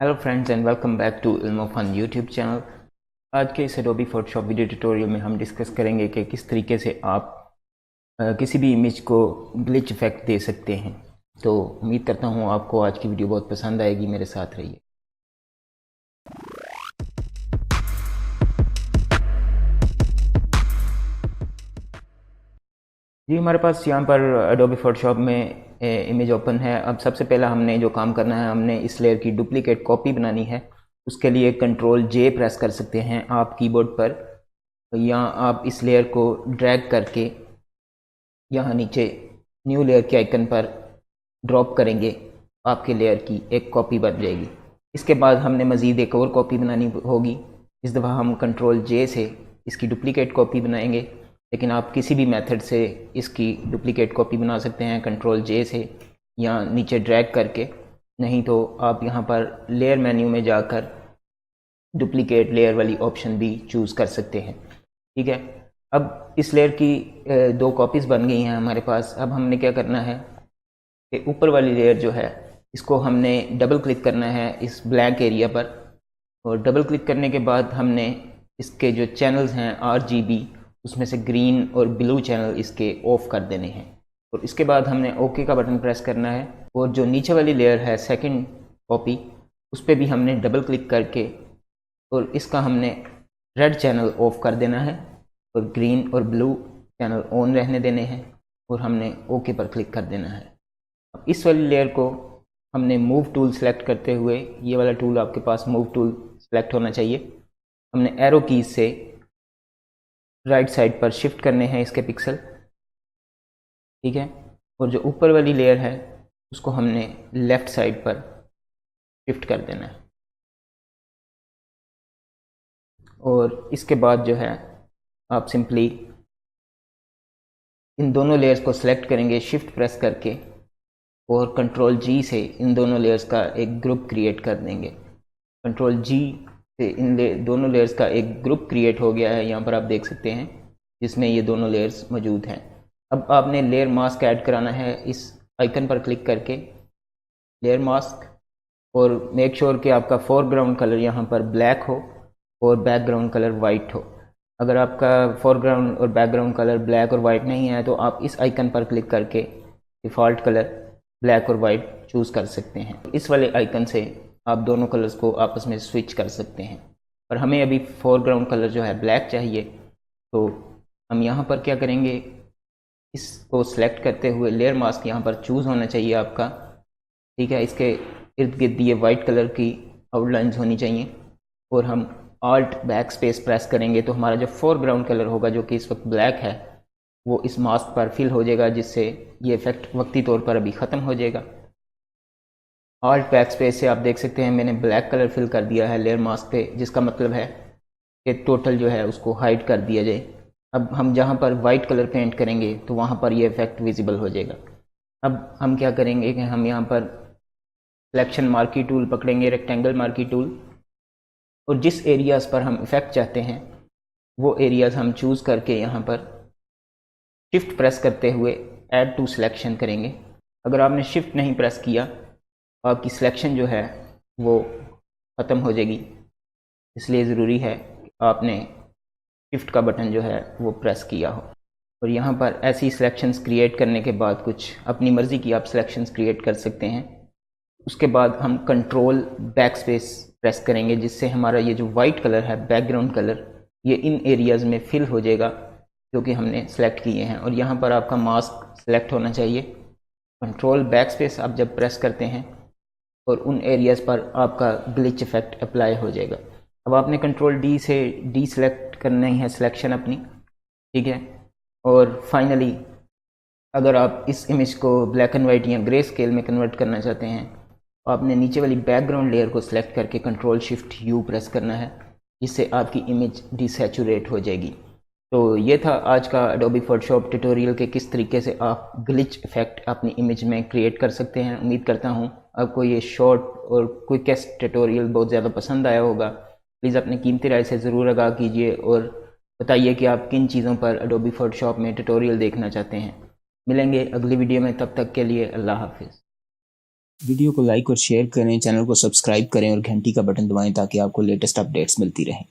Hello friends and welcome back to Ilm Fun YouTube channel. आज के इस एडोबी फोटोशॉप वीडियो ट्यूटोरियल में हम डिस्कस करेंगे कि किस तरीके से आप किसी भी इमेज को ग्लिच इफेक्ट दे सकते हैं। तो उम्मीद करता हूँ आपको आज की वीडियो बहुत पसंद आएगी। मेरे साथ रहिए। जी, हमारे पास यहाँ पर एडोबी फोटोशॉप में इमेज ओपन है। अब सबसे पहला हमने जो काम करना है, हमने इस लेयर की डुप्लीकेट कॉपी बनानी है। उसके लिए कंट्रोल जे प्रेस कर सकते हैं आप कीबोर्ड पर, या आप इस लेयर को ड्रैग करके यहाँ नीचे न्यू लेयर के आइकन पर ड्रॉप करेंगे, आपके लेयर की एक कॉपी बन जाएगी। इसके बाद हमने मज़ीद एक और कॉपी बनानी होगी। इस दफ़ा हम कंट्रोल जे से इसकी डुप्लीकेट कॉपी बनाएंगे, लेकिन आप किसी भी मेथड से इसकी डुप्लीकेट कॉपी बना सकते हैं, कंट्रोल जे से या नीचे ड्रैग करके। नहीं तो आप यहाँ पर लेयर मेन्यू में जाकर डुप्लीकेट लेयर वाली ऑप्शन भी चूज़ कर सकते हैं। ठीक है, अब इस लेयर की दो कॉपीज़ बन गई हैं हमारे पास। अब हमने क्या करना है कि ऊपर वाली लेयर जो है इसको हमने डबल क्लिक करना है इस ब्लैंक एरिया पर, और डबल क्लिक करने के बाद हमने इसके जो चैनल्स हैं RGB, उसमें से ग्रीन और ब्लू चैनल इसके ऑफ कर देने हैं। और इसके बाद हमने ओके का बटन प्रेस करना है, और जो नीचे वाली लेयर है सेकंड कॉपी, उस पर भी हमने डबल क्लिक करके और इसका हमने रेड चैनल ऑफ कर देना है और ग्रीन और ब्लू चैनल ऑन रहने देने हैं, और हमने ओके पर क्लिक कर देना है। अब इस वाली लेयर को हमने मूव टूल सेलेक्ट करते हुए, ये वाला टूल आपके पास मूव टूल सेलेक्ट होना चाहिए, हमने एरो कीज से राइट साइड पर शिफ्ट करने हैं इसके पिक्सल। ठीक है, और जो ऊपर वाली लेयर है उसको हमने लेफ़्ट साइड पर शिफ्ट कर देना है। और इसके बाद जो है आप सिंपली इन दोनों लेयर्स को सिलेक्ट करेंगे शिफ्ट प्रेस करके, और कंट्रोल जी से इन दोनों लेयर्स का एक ग्रुप क्रिएट कर देंगे। कंट्रोल जी से इन दोनों लेयर्स का एक ग्रुप क्रिएट हो गया है, यहाँ पर आप देख सकते हैं, जिसमें ये दोनों लेयर्स मौजूद हैं। अब आपने लेयर मास्क ऐड कराना है इस आइकन पर क्लिक करके, लेयर मास्क, और मेक श्योर कि आपका फोरग्राउंड कलर यहाँ पर ब्लैक हो और बैकग्राउंड कलर वाइट हो। अगर आपका फोरग्राउंड और बैकग्राउंड कलर ब्लैक और वाइट नहीं है तो आप इस आइकन पर क्लिक करके डिफ़ॉल्ट कलर ब्लैक और वाइट चूज़ कर सकते हैं। इस वाले आइकन से आप दोनों कलर्स को आपस में स्विच कर सकते हैं। पर हमें अभी फोरग्राउंड कलर जो है ब्लैक चाहिए, तो हम यहाँ पर क्या करेंगे, इसको सेलेक्ट करते हुए लेयर मास्क यहाँ पर चूज़ होना चाहिए आपका। ठीक है, इसके इर्द गिर्द ये वाइट कलर की आउटलाइंस होनी चाहिए, और हम ऑल्ट बैक स्पेस प्रेस करेंगे तो हमारा जो फोरग्राउंड कलर होगा, जो कि इस वक्त ब्लैक है, वो इस मास्क पर फिल हो जाएगा, जिससे ये इफेक्ट वक्ती तौर पर अभी ख़त्म हो जाएगा। ऑल्ट बैक स्पेस से आप देख सकते हैं मैंने ब्लैक कलर फिल कर दिया है लेयर मास्क पे, जिसका मतलब है कि टोटल जो है उसको हाइड कर दिया जाए। अब हम जहाँ पर वाइट कलर पेंट करेंगे तो वहाँ पर ये इफेक्ट विजिबल हो जाएगा। अब हम क्या करेंगे कि हम यहाँ पर सिलेक्शन मार्की टूल पकड़ेंगे, रेक्टेंगल मार्की टूल, और जिस एरियाज़ पर हम इफेक्ट चाहते हैं वो एरियाज़ हम चूज़ करके यहाँ पर शिफ्ट प्रेस करते हुए ऐड टू सिलेक्शन करेंगे। अगर आपने शिफ्ट नहीं प्रेस किया तो आपकी सिलेक्शन जो है वो ख़त्म हो जाएगी, इसलिए ज़रूरी है कि आपने शिफ्ट का बटन जो है वो प्रेस किया हो। और यहाँ पर ऐसी सिलेक्शंस क्रिएट करने के बाद कुछ अपनी मर्ज़ी की आप सिलेक्शंस क्रिएट कर सकते हैं। उसके बाद हम कंट्रोल बैक स्पेस प्रेस करेंगे, जिससे हमारा ये जो वाइट कलर है बैकग्राउंड कलर, ये इन एरियाज़ में फिल हो जाएगा जो कि हमने सेलेक्ट किए हैं। और यहाँ पर आपका मास्क सेलेक्ट होना चाहिए। कंट्रोल बैक स्पेस आप जब प्रेस करते हैं और उन एरियाज़ पर आपका ग्लिच इफेक्ट अप्लाई हो जाएगा। अब आपने कंट्रोल डी से डी सेलेक्ट करनी है सिलेक्शन अपनी। ठीक है, और फाइनली अगर आप इस इमेज को ब्लैक एंड वाइट या ग्रे स्केल में कन्वर्ट करना चाहते हैं तो आपने नीचे वाली बैकग्राउंड लेयर को सिलेक्ट करके कंट्रोल शिफ्ट यू प्रेस करना है, जिससे आपकी इमेज डिसैचुरेट हो जाएगी। तो ये था आज का एडोबी फोटोशॉप ट्यूटोरियल के किस तरीके से आप ग्लिच इफेक्ट अपनी इमेज में क्रिएट कर सकते हैं। उम्मीद करता हूँ आपको ये शॉर्ट और क्विकेस्ट ट्यूटोरियल बहुत ज़्यादा पसंद आया होगा। प्लीज़ अपनी कीमती राय से ज़रूर आगाह कीजिए और बताइए कि आप किन चीज़ों पर एडोबी फोटोशॉप में ट्यूटोरियल देखना चाहते हैं। मिलेंगे अगली वीडियो में, तब तक के लिए अल्लाह हाफिज़। वीडियो को लाइक और शेयर करें, चैनल को सब्सक्राइब करें और घंटी का बटन दबाएं ताकि आपको लेटेस्ट अपडेट्स मिलती रहें।